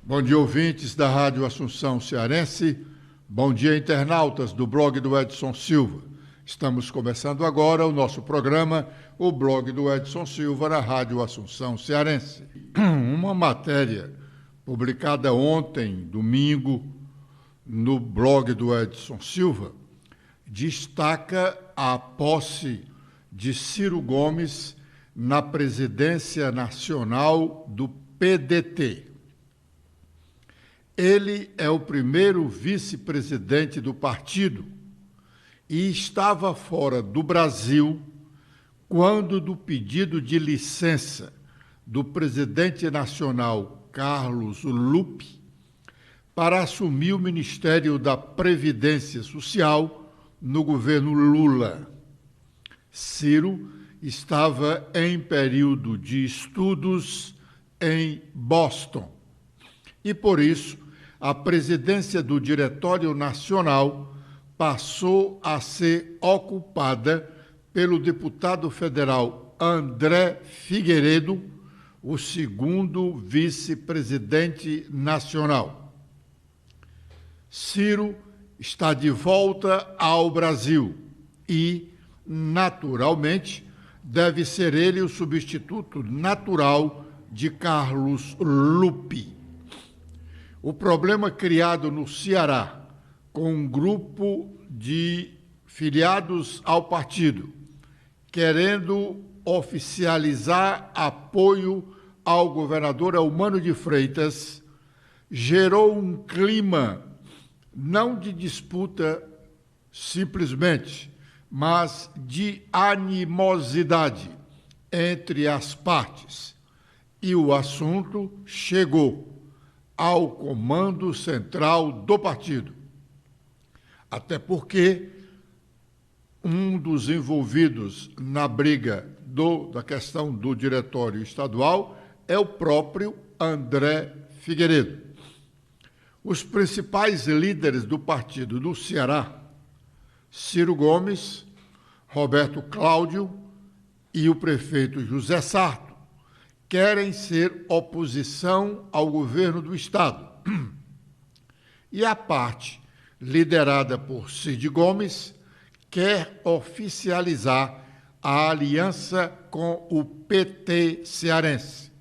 Bom dia, ouvintes da Rádio Assunção Cearense. Bom dia, internautas do blog do Edson Silva. Estamos começando agora o nosso programa, o blog do Edson Silva, na Rádio Assunção Cearense. Uma matéria publicada ontem, domingo, no blog do Edson Silva, destaca a posse de Ciro Gomes na presidência nacional do PDT. Ele é o primeiro vice-presidente do partido e estava fora do Brasil quando, do pedido de licença do presidente nacional Carlos Lupe para assumir o Ministério da Previdência Social no governo Lula. Ciro estava em período de estudos em Boston e, por isso, a presidência do Diretório Nacional passou a ser ocupada pelo deputado federal André Figueiredo, o segundo vice-presidente nacional. Ciro está de volta ao Brasil e, naturalmente, deve ser ele o substituto natural de Carlos Lupe. O problema criado no Ceará com um grupo de filiados ao partido, querendo oficializar apoio ao governador Eumano de Freitas, gerou um clima não de disputa simplesmente, mas de animosidade entre as partes. E o assunto chegou ao comando central do partido. Até porque um dos envolvidos na briga da questão do diretório estadual é o próprio André Figueiredo. Os principais líderes do partido do Ceará, Ciro Gomes, Roberto Cláudio e o prefeito José Sarto, querem ser oposição ao governo do Estado. E a parte, liderada por Cid Gomes, quer oficializar a aliança com o PT cearense.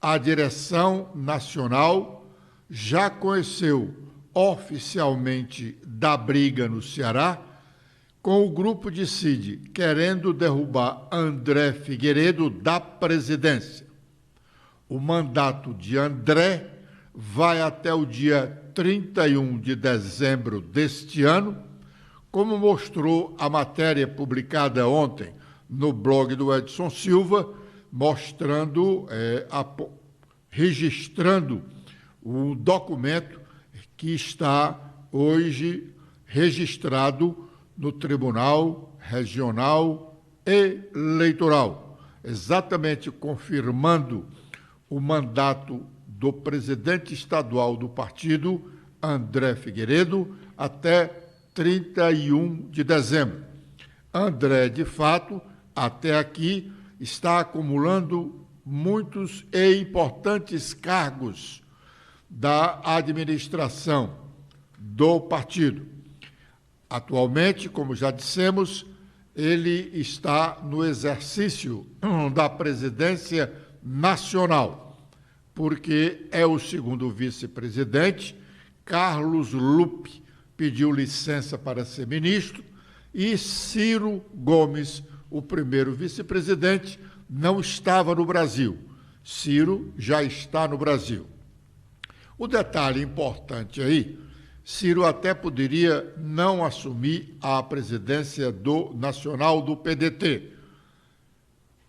A direção nacional já conheceu oficialmente da briga no Ceará, com o grupo de Cid querendo derrubar André Figueiredo da presidência. O mandato de André vai até o dia 31 de dezembro deste ano, como mostrou a matéria publicada ontem no blog do Edson Silva, registrando o documento que está hoje registrado no Tribunal Regional Eleitoral, exatamente confirmando o mandato do presidente estadual do partido, André Figueiredo, até 31 de dezembro. André, de fato, até aqui, está acumulando muitos e importantes cargos da administração do partido. Atualmente, como já dissemos, ele está no exercício da presidência nacional, porque é o segundo vice-presidente. Carlos Lupe pediu licença para ser ministro e Ciro Gomes, o primeiro vice-presidente, não estava no Brasil. Ciro já está no Brasil. O detalhe importante aí, Ciro até poderia não assumir a presidência nacional do PDT,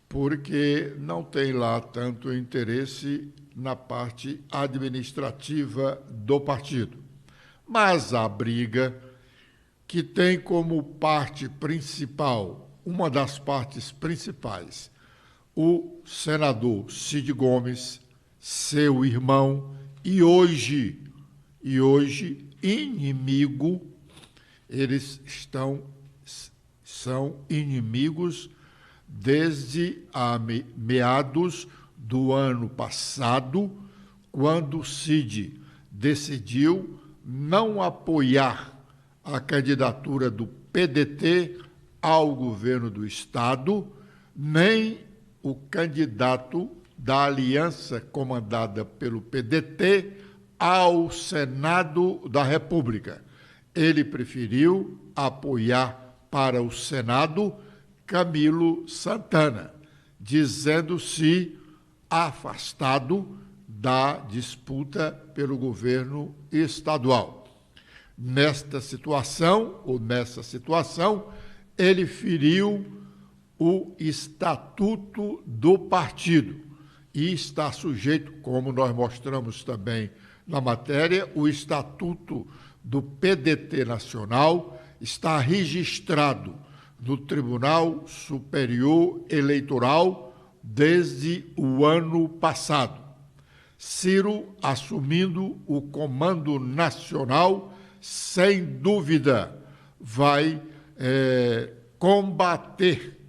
porque não tem lá tanto interesse na parte administrativa do partido. Mas a briga, que tem como parte principal, uma das partes principais, o senador Cid Gomes, seu irmão, e hoje inimigo, eles são inimigos desde meados do ano passado, quando o Cid decidiu não apoiar a candidatura do PDT ao governo do Estado, nem o candidato da aliança comandada pelo PDT ao Senado da República. Ele preferiu apoiar para o Senado Camilo Santana, dizendo-se afastado da disputa pelo governo estadual. Nessa situação, ele feriu o estatuto do partido e está sujeito, como nós mostramos também na matéria, o estatuto do PDT Nacional está registrado no Tribunal Superior Eleitoral desde o ano passado. Ciro, assumindo o comando nacional, sem dúvida, vai combater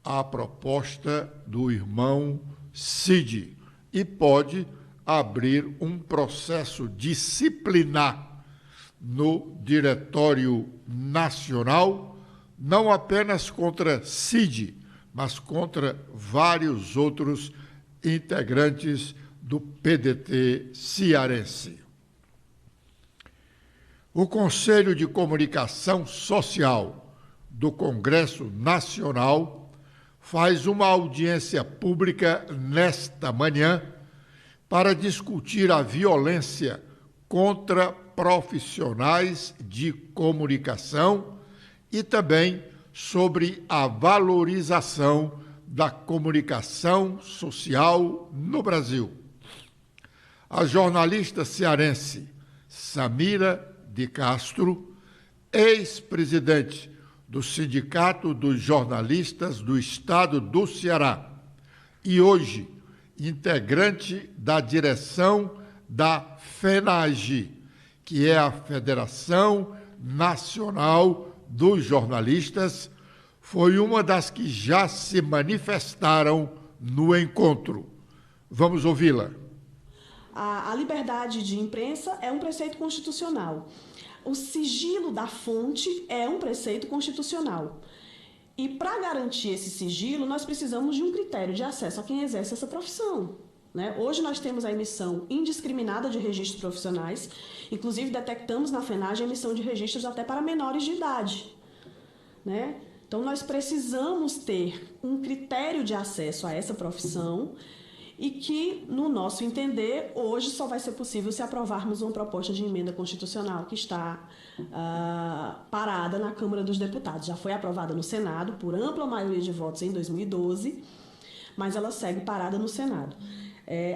a proposta do irmão Cid e pode abrir um processo disciplinar no Diretório Nacional, não apenas contra Cid, mas contra vários outros integrantes do PDT cearense. O Conselho de Comunicação Social do Congresso Nacional faz uma audiência pública nesta manhã para discutir a violência contra profissionais de comunicação e também sobre a valorização da comunicação social no Brasil. A jornalista cearense Samira de Castro, ex-presidente do Sindicato dos Jornalistas do Estado do Ceará e hoje integrante da direção da FENAGE, que é a Federação Nacional dos Jornalistas, foi uma das que já se manifestaram no encontro. Vamos ouvi-la. A liberdade de imprensa é um preceito constitucional. O sigilo da fonte é um preceito constitucional. E para garantir esse sigilo, nós precisamos de um critério de acesso a quem exerce essa profissão. Né? Hoje nós temos a emissão indiscriminada de registros profissionais, inclusive detectamos na FENAGE a emissão de registros até para menores de idade. Né? Então nós precisamos ter um critério de acesso a essa profissão e que, no nosso entender, hoje só vai ser possível se aprovarmos uma proposta de emenda constitucional que está parada na Câmara dos Deputados. Já foi aprovada no Senado por ampla maioria de votos em 2012, mas ela segue parada no Senado.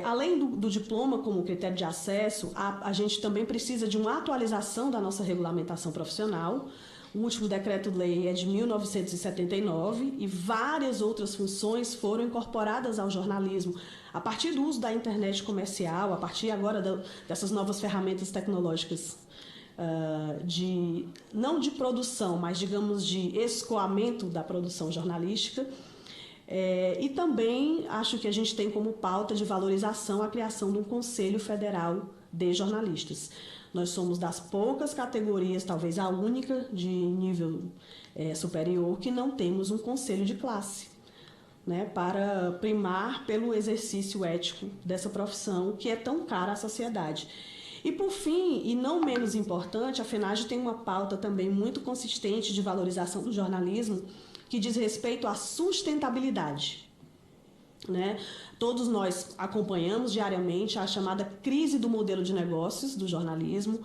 Além do diploma como critério de acesso, a gente também precisa de uma atualização da nossa regulamentação profissional. O último decreto-lei é de 1979 e várias outras funções foram incorporadas ao jornalismo a partir do uso da internet comercial, a partir agora dessas novas ferramentas tecnológicas, não de produção, mas, digamos, de escoamento da produção jornalística. E também acho que a gente tem como pauta de valorização a criação de um Conselho Federal de Jornalistas. Nós somos das poucas categorias, talvez a única de nível superior, que não temos um conselho de classe, né, para primar pelo exercício ético dessa profissão que é tão cara à sociedade. E, por fim, e não menos importante, a FENAGE tem uma pauta também muito consistente de valorização do jornalismo que diz respeito à sustentabilidade. Né? Todos nós acompanhamos diariamente a chamada crise do modelo de negócios do jornalismo,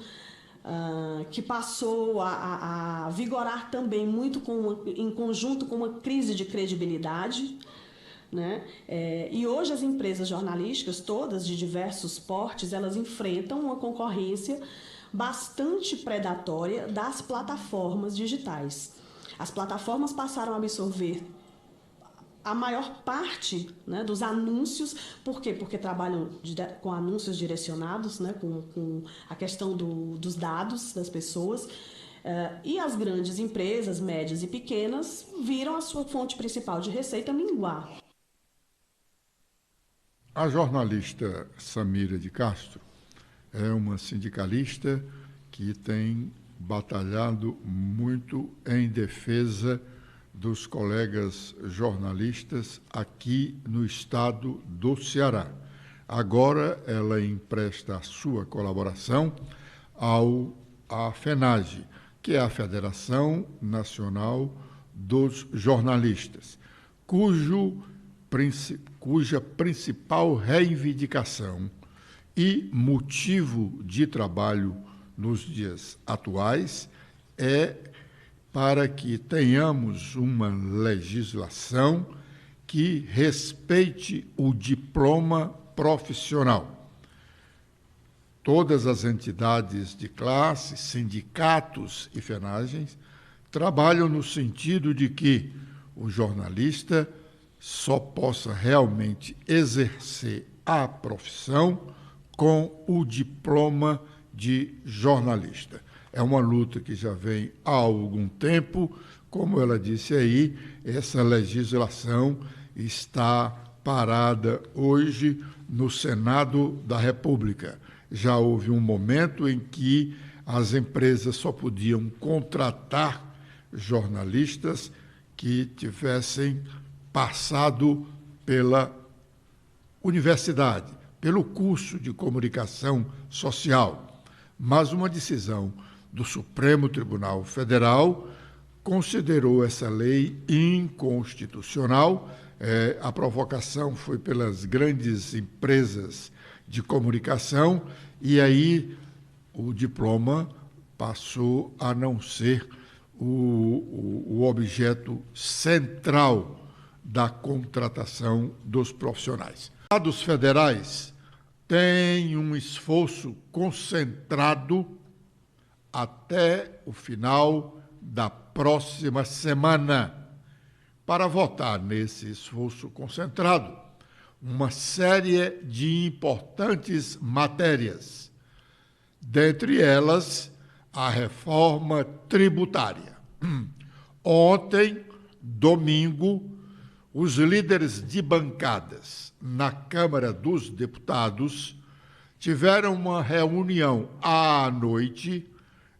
que passou a vigorar também muito em conjunto com uma crise de credibilidade. Né? E hoje as empresas jornalísticas, todas de diversos portes, elas enfrentam uma concorrência bastante predatória das plataformas digitais. As plataformas passaram a absorver a maior parte, né, dos anúncios. Por quê? Porque trabalham com anúncios direcionados, né, com a questão dos dados das pessoas. E as grandes empresas, médias e pequenas, viram a sua fonte principal de receita minguar. A jornalista Samira de Castro é uma sindicalista que tem batalhado muito em defesa dos colegas jornalistas aqui no estado do Ceará. Agora ela empresta a sua colaboração à FENAGE, que é a Federação Nacional dos Jornalistas, cuja principal reivindicação e motivo de trabalho nos dias atuais é para que tenhamos uma legislação que respeite o diploma profissional. Todas as entidades de classe, sindicatos e FENAGES trabalham no sentido de que o jornalista só possa realmente exercer a profissão com o diploma de jornalista. É uma luta que já vem há algum tempo. Como ela disse aí, essa legislação está parada hoje no Senado da República. Já houve um momento em que as empresas só podiam contratar jornalistas que tivessem passado pela universidade, pelo curso de comunicação social. Mas uma decisão do Supremo Tribunal Federal considerou essa lei inconstitucional. A provocação foi pelas grandes empresas de comunicação e aí o diploma passou a não ser o objeto central da contratação dos profissionais. Os estados federais têm um esforço concentrado até o final da próxima semana para votar nesse esforço concentrado uma série de importantes matérias, dentre elas a reforma tributária. Ontem, domingo, os líderes de bancadas na Câmara dos Deputados tiveram uma reunião à noite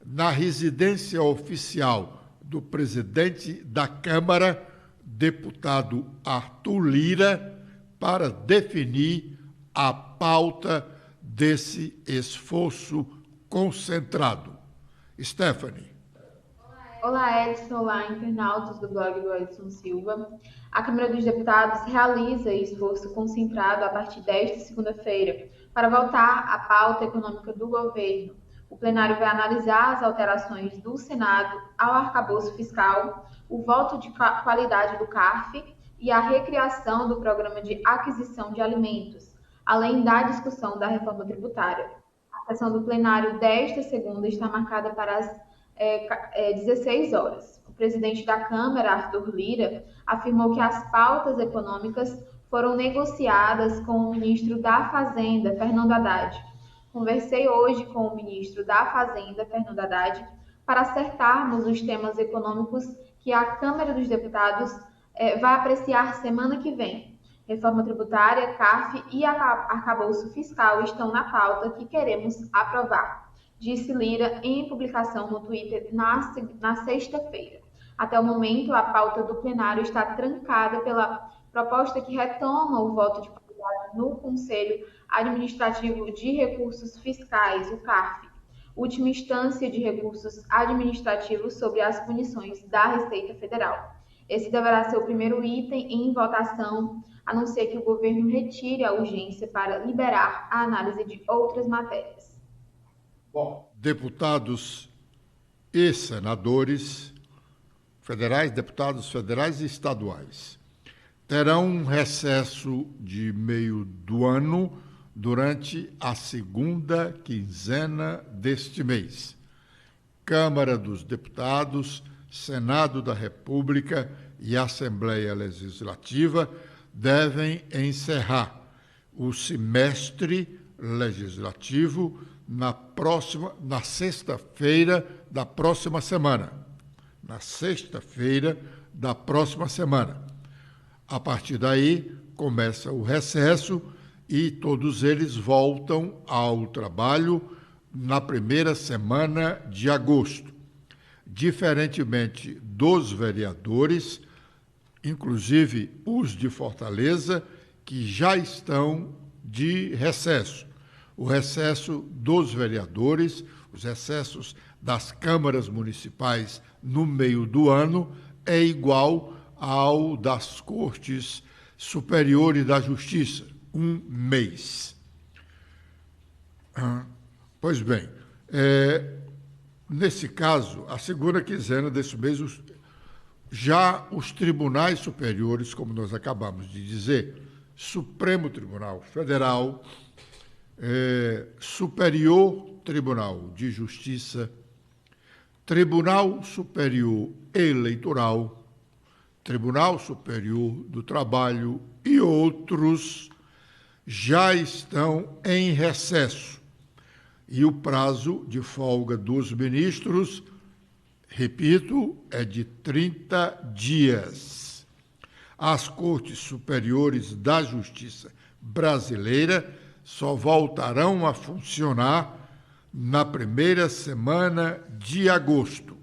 na residência oficial do presidente da Câmara, deputado Arthur Lira, para definir a pauta desse esforço concentrado. Stephanie. Olá, Edson. Olá, internautas do blog do Edson Silva. A Câmara dos Deputados realiza esforço concentrado a partir desta segunda-feira para votar a pauta econômica do governo. O plenário vai analisar as alterações do Senado ao arcabouço fiscal, o voto de qualidade do CARF e a recriação do programa de aquisição de alimentos, além da discussão da reforma tributária. A sessão do plenário desta segunda está marcada para as 16 horas. O presidente da Câmara, Arthur Lira, afirmou que as pautas econômicas foram negociadas com o ministro da Fazenda, Fernando Haddad. Conversei hoje com o ministro da Fazenda, Fernando Haddad, para acertarmos os temas econômicos que a Câmara dos Deputados vai apreciar semana que vem. Reforma tributária, CARF e arcabouço fiscal estão na pauta que queremos aprovar, disse Lira em publicação no Twitter na sexta-feira. Até o momento, a pauta do plenário está trancada pela proposta que retoma o voto de qualidade no Conselho Administrativo de Recursos Fiscais, o CARF, última instância de recursos administrativos sobre as punições da Receita Federal. Esse deverá ser o primeiro item em votação, a não ser que o governo retire a urgência para liberar a análise de outras matérias. Bom, deputados e senadores federais, deputados federais e estaduais, terão um recesso de meio do ano durante a segunda quinzena deste mês. Câmara dos Deputados, Senado da República e Assembleia Legislativa devem encerrar o semestre legislativo na sexta-feira da próxima semana. Na sexta-feira da próxima semana. A partir daí, começa o recesso e todos eles voltam ao trabalho na primeira semana de agosto. Diferentemente dos vereadores, inclusive os de Fortaleza, que já estão de recesso. O recesso dos vereadores, os recessos das câmaras municipais no meio do ano é igual ao das Cortes Superiores da Justiça, um mês. Pois bem, nesse caso, a segunda quinzena desse mês, já os tribunais superiores, como nós acabamos de dizer, Supremo Tribunal Federal, Superior Tribunal de Justiça, Tribunal Superior Eleitoral, Tribunal Superior do Trabalho e outros já estão em recesso. E o prazo de folga dos ministros, repito, é de 30 dias. As Cortes Superiores da Justiça brasileira só voltarão a funcionar na primeira semana de agosto.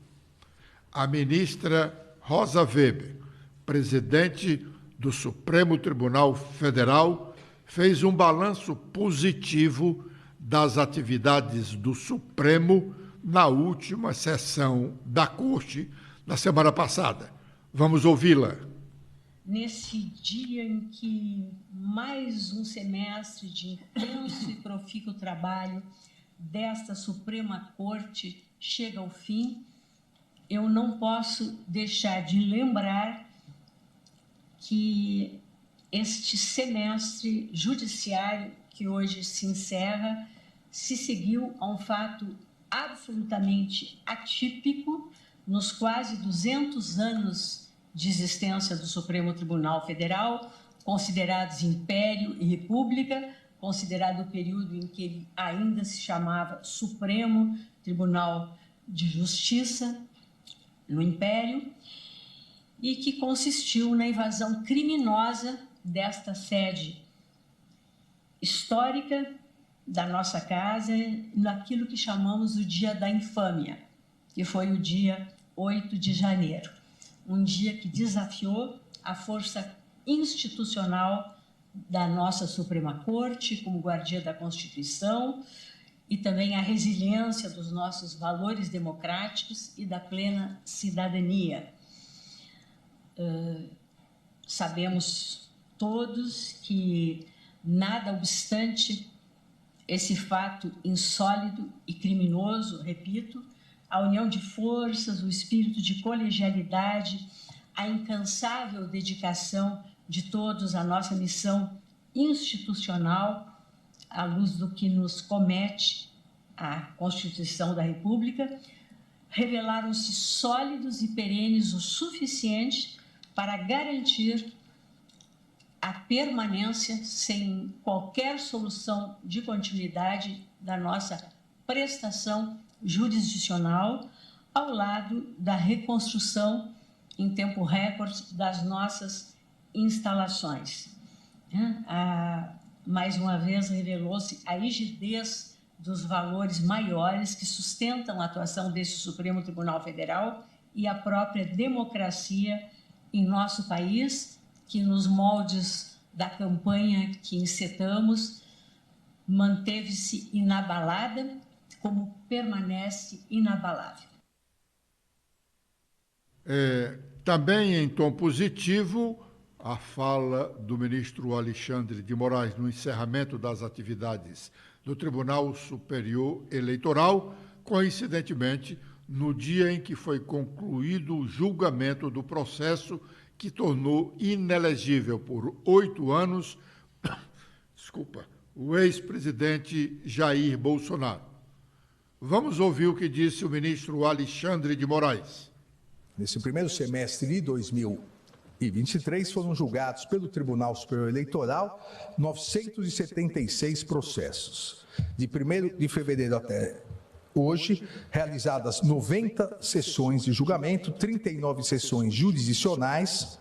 A ministra Rosa Weber, presidente do Supremo Tribunal Federal, fez um balanço positivo das atividades do Supremo na última sessão da Corte, na semana passada. Vamos ouvi-la. Nesse dia em que mais um semestre de intenso e profícuo trabalho desta Suprema Corte chega ao fim, eu não posso deixar de lembrar que este semestre judiciário que hoje se encerra se seguiu a um fato absolutamente atípico nos quase 200 anos de existência do Supremo Tribunal Federal, considerados Império e República, considerado o período em que ele ainda se chamava Supremo Tribunal de Justiça no Império, e que consistiu na invasão criminosa desta sede histórica da nossa casa, naquilo que chamamos o Dia da Infâmia, que foi o dia 8 de janeiro. Um dia que desafiou a força institucional da nossa Suprema Corte, como guardia da Constituição, e também a resiliência dos nossos valores democráticos e da plena cidadania. Sabemos todos que, nada obstante esse fato insólito e criminoso, repito, a união de forças, o espírito de colegialidade, a incansável dedicação de todos à nossa missão institucional, à luz do que nos comete a Constituição da República, revelaram-se sólidos e perenes o suficiente para garantir a permanência, sem qualquer solução de continuidade, da nossa prestação jurisdicional, ao lado da reconstrução em tempo recorde das nossas instalações. Mais uma vez revelou-se a rigidez dos valores maiores que sustentam a atuação desse Supremo Tribunal Federal e a própria democracia em nosso país, que nos moldes da campanha que encetamos manteve-se inabalada, como permanece inabalável. Também em tom positivo, a fala do ministro Alexandre de Moraes no encerramento das atividades do Tribunal Superior Eleitoral, coincidentemente, no dia em que foi concluído o julgamento do processo que tornou inelegível por 8 anos o ex-presidente Jair Bolsonaro. Vamos ouvir o que disse o ministro Alexandre de Moraes. Nesse primeiro semestre de 2023, foram julgados pelo Tribunal Superior Eleitoral 976 processos. De 1º de fevereiro até hoje, realizadas 90 sessões de julgamento, 39 sessões jurisdicionais,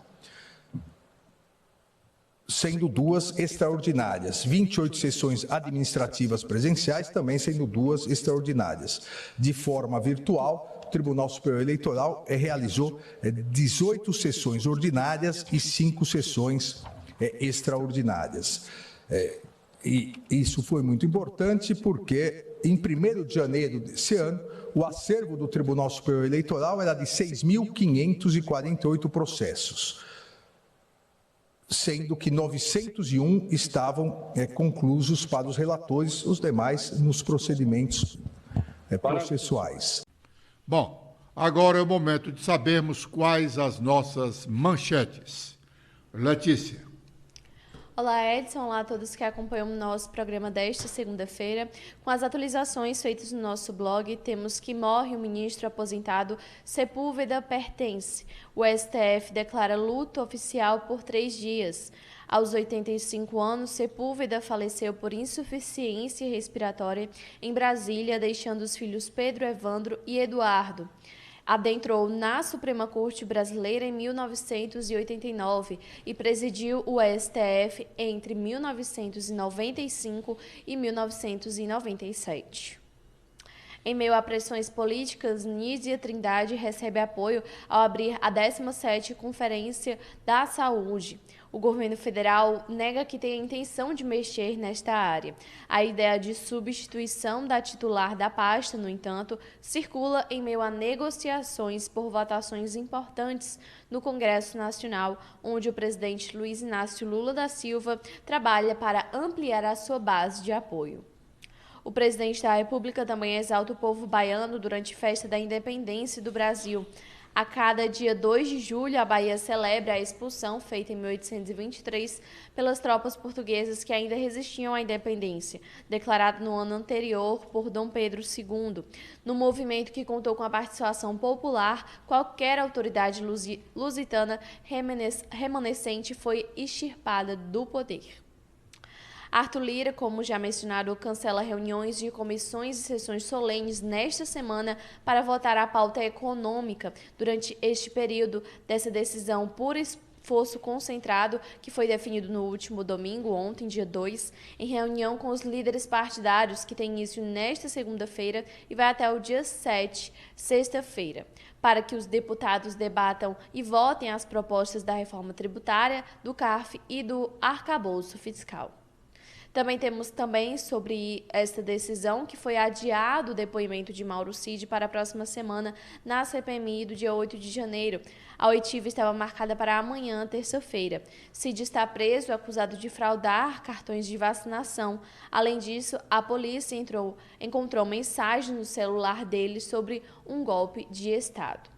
sendo 2 extraordinárias, 28 sessões administrativas presenciais, também sendo 2 extraordinárias. De forma virtual, o Tribunal Superior Eleitoral realizou 18 sessões ordinárias e 5 sessões extraordinárias. E isso foi muito importante porque, em 1º de janeiro desse ano, o acervo do Tribunal Superior Eleitoral era de 6.548 processos, sendo que 901 estavam conclusos para os relatores, os demais nos procedimentos processuais. Bom, agora é o momento de sabermos quais as nossas manchetes. Letícia. Olá, Edson. Olá a todos que acompanham o nosso programa desta segunda-feira. Com as atualizações feitas no nosso blog, temos que morre o ministro aposentado Sepúlveda Pertence. O STF declara luto oficial por 3 dias. Aos 85 anos, Sepúlveda faleceu por insuficiência respiratória em Brasília, deixando os filhos Pedro, Evandro e Eduardo. Adentrou na Suprema Corte Brasileira em 1989 e presidiu o STF entre 1995 e 1997. Em meio a pressões políticas, Nízia Trindade recebe apoio ao abrir a 17ª Conferência da Saúde. O governo federal nega que tenha intenção de mexer nesta área. A ideia de substituição da titular da pasta, no entanto, circula em meio a negociações por votações importantes no Congresso Nacional, onde o presidente Luiz Inácio Lula da Silva trabalha para ampliar a sua base de apoio. O presidente da República também exalta o povo baiano durante a festa da independência do Brasil. A cada dia 2 de julho, a Bahia celebra a expulsão feita em 1823 pelas tropas portuguesas que ainda resistiam à independência, declarada no ano anterior por Dom Pedro II. No movimento que contou com a participação popular, qualquer autoridade lusitana remanescente foi extirpada do poder. Arthur Lira, como já mencionado, cancela reuniões de comissões e sessões solenes nesta semana para votar a pauta econômica. Durante este período dessa decisão por esforço concentrado, que foi definido no último domingo, ontem, dia 2, em reunião com os líderes partidários, que tem início nesta segunda-feira e vai até o dia 7, sexta-feira, para que os deputados debatam e votem as propostas da reforma tributária, do CARF e do arcabouço fiscal. Também temos sobre esta decisão que foi adiado o depoimento de Mauro Cid para a próxima semana na CPMI do dia 8 de janeiro. A oitiva estava marcada para amanhã, terça-feira. Cid está preso, acusado de fraudar cartões de vacinação. Além disso, a polícia encontrou mensagem no celular dele sobre um golpe de Estado.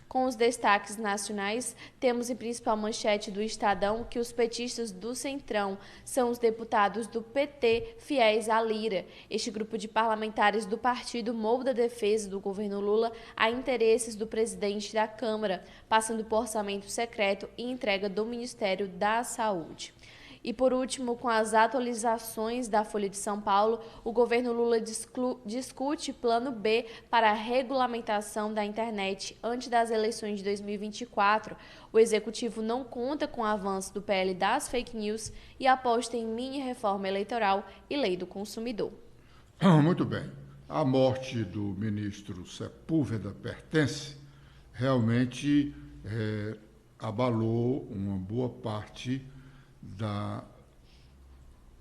Com os destaques nacionais, temos em principal manchete do Estadão que os petistas do Centrão são os deputados do PT fiéis à Lira. Este grupo de parlamentares do partido molda a defesa do governo Lula a interesses do presidente da Câmara, passando por orçamento secreto e entrega do Ministério da Saúde. E, por último, com as atualizações da Folha de São Paulo, o governo Lula discute plano B para a regulamentação da internet antes das eleições de 2024. O executivo não conta com o avanço do PL das fake news e aposta em mini-reforma eleitoral e lei do consumidor. Muito bem. A morte do ministro Sepúlveda Pertence realmente abalou uma boa parte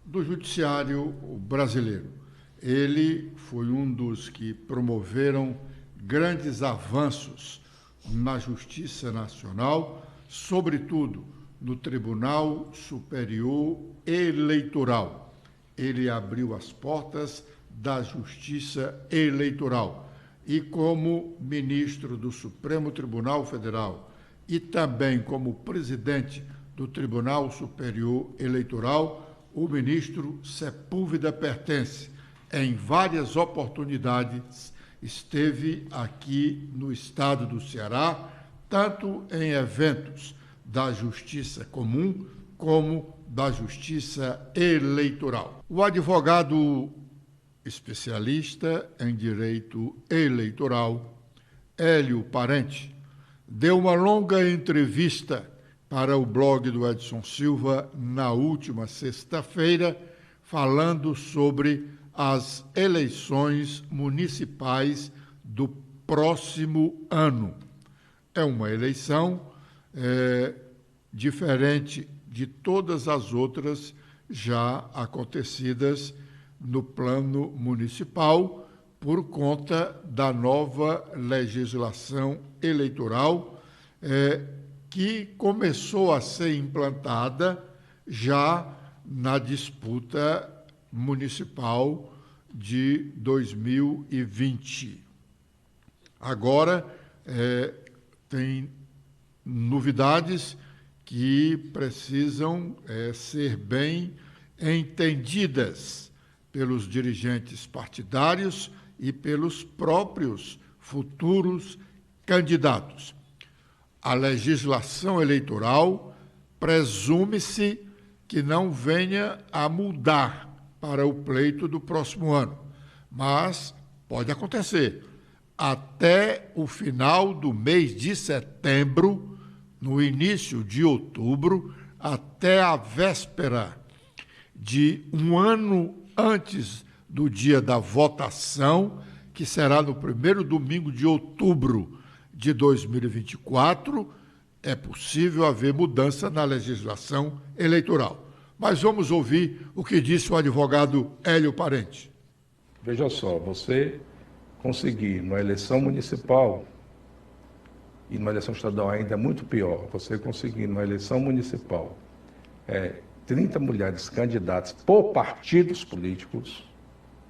do judiciário brasileiro. Ele foi um dos que promoveram grandes avanços na Justiça Nacional, sobretudo no Tribunal Superior Eleitoral. Ele abriu as portas da Justiça Eleitoral e, como ministro do Supremo Tribunal Federal e também como presidente do Tribunal Superior Eleitoral, o ministro Sepúlveda Pertence, em várias oportunidades, esteve aqui no estado do Ceará, tanto em eventos da Justiça Comum como da Justiça Eleitoral. O advogado especialista em direito eleitoral, Hélio Parente, deu uma longa entrevista para o blog do Edson Silva na última sexta-feira, falando sobre as eleições municipais do próximo ano. É uma eleição diferente de todas as outras já acontecidas no plano municipal, por conta da nova legislação eleitoral que começou a ser implantada já na disputa municipal de 2020. Agora, tem novidades que precisam ser bem entendidas pelos dirigentes partidários e pelos próprios futuros candidatos. A legislação eleitoral presume-se que não venha a mudar para o pleito do próximo ano, mas pode acontecer. Até o final do mês de setembro, no início de outubro, até a véspera de um ano antes do dia da votação, que será no primeiro domingo de outubro de 2024, é possível haver mudança na legislação eleitoral. Mas vamos ouvir o que disse o advogado Hélio Parente. Veja só, você conseguir numa eleição municipal, e numa eleição estadual ainda é muito pior, você conseguir numa eleição municipal 30 mulheres candidatas por partidos políticos,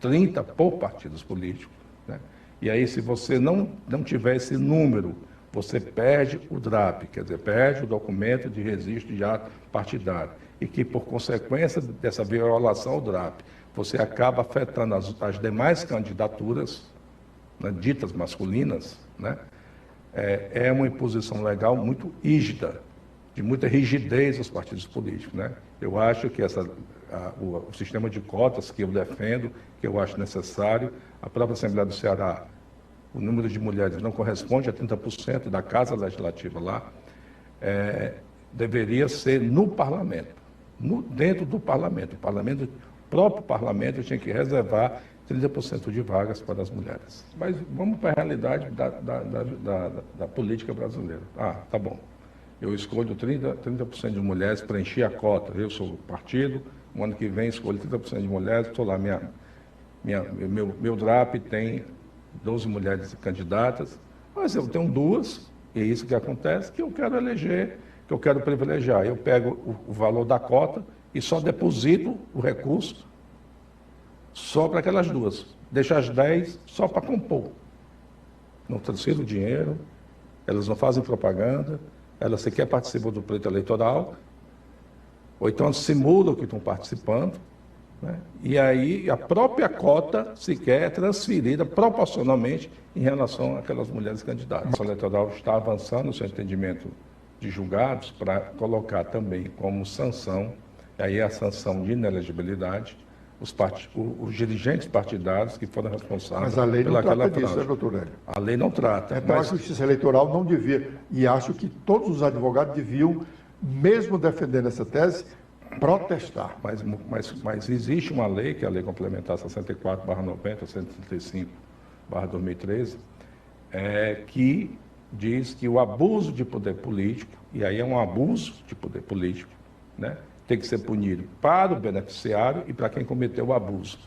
30 por partidos políticos, né? E aí, se você não tiver esse número, você perde o DRAP, quer dizer, perde o documento de registro de ato partidário, e que, por consequência dessa violação ao DRAP, você acaba afetando as demais candidaturas, né, ditas masculinas, né? É uma imposição legal muito rígida, de muita rigidez aos partidos políticos, né? Eu acho que o sistema de cotas que eu defendo, que eu acho necessário, a própria Assembleia do Ceará, o número de mulheres não corresponde a 30% da Casa Legislativa lá, deveria ser no Parlamento, dentro do Parlamento. O próprio Parlamento tinha que reservar 30% de vagas para as mulheres. Mas vamos para a realidade da política brasileira. Tá bom. Eu escolho 30% de mulheres para encher a cota. Eu sou o partido, no ano que vem escolho 30% de mulheres, estou lá, meu DRAP tem 12 mulheres candidatas, mas eu tenho 2, e é isso que acontece, que eu quero eleger, que eu quero privilegiar. Eu pego o valor da cota e só deposito o recurso só para aquelas 2. Deixo as 10 só para compor. Não transfiro o dinheiro, elas não fazem propaganda, elas sequer participam do pleito eleitoral, ou então simulam que estão participando, né? E aí a própria cota sequer é transferida proporcionalmente em relação àquelas mulheres candidatas. A Comissão Eleitoral está avançando no seu entendimento de julgados para colocar também como sanção, aí a sanção de inelegibilidade, os dirigentes partidários que foram responsáveis. Mas a lei não trata disso, né, doutor Hélio? A lei não trata. Então, a Justiça Eleitoral não devia, e acho que todos os advogados deviam, mesmo defendendo essa tese, protestar. Mas existe uma lei, que é a Lei Complementar 64/90, 135/2013, que diz que o abuso de poder político, e aí é um abuso de poder político, né, tem que ser punido para o beneficiário e para quem cometeu o abuso.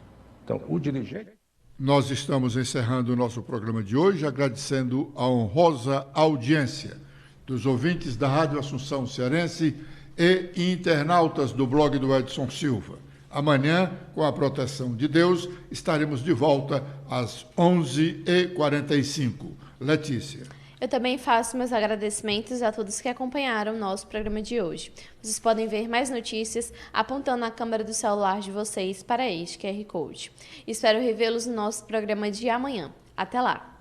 Então, o dirigente... Nós estamos encerrando o nosso programa de hoje, agradecendo a honrosa audiência dos ouvintes da Rádio Assunção Cearense e internautas do blog do Edson Silva. Amanhã, com a proteção de Deus, estaremos de volta às 11h45. Letícia. Eu também faço meus agradecimentos a todos que acompanharam o nosso programa de hoje. Vocês podem ver mais notícias apontando a câmera do celular de vocês para este QR Code. Espero revê-los no nosso programa de amanhã. Até lá!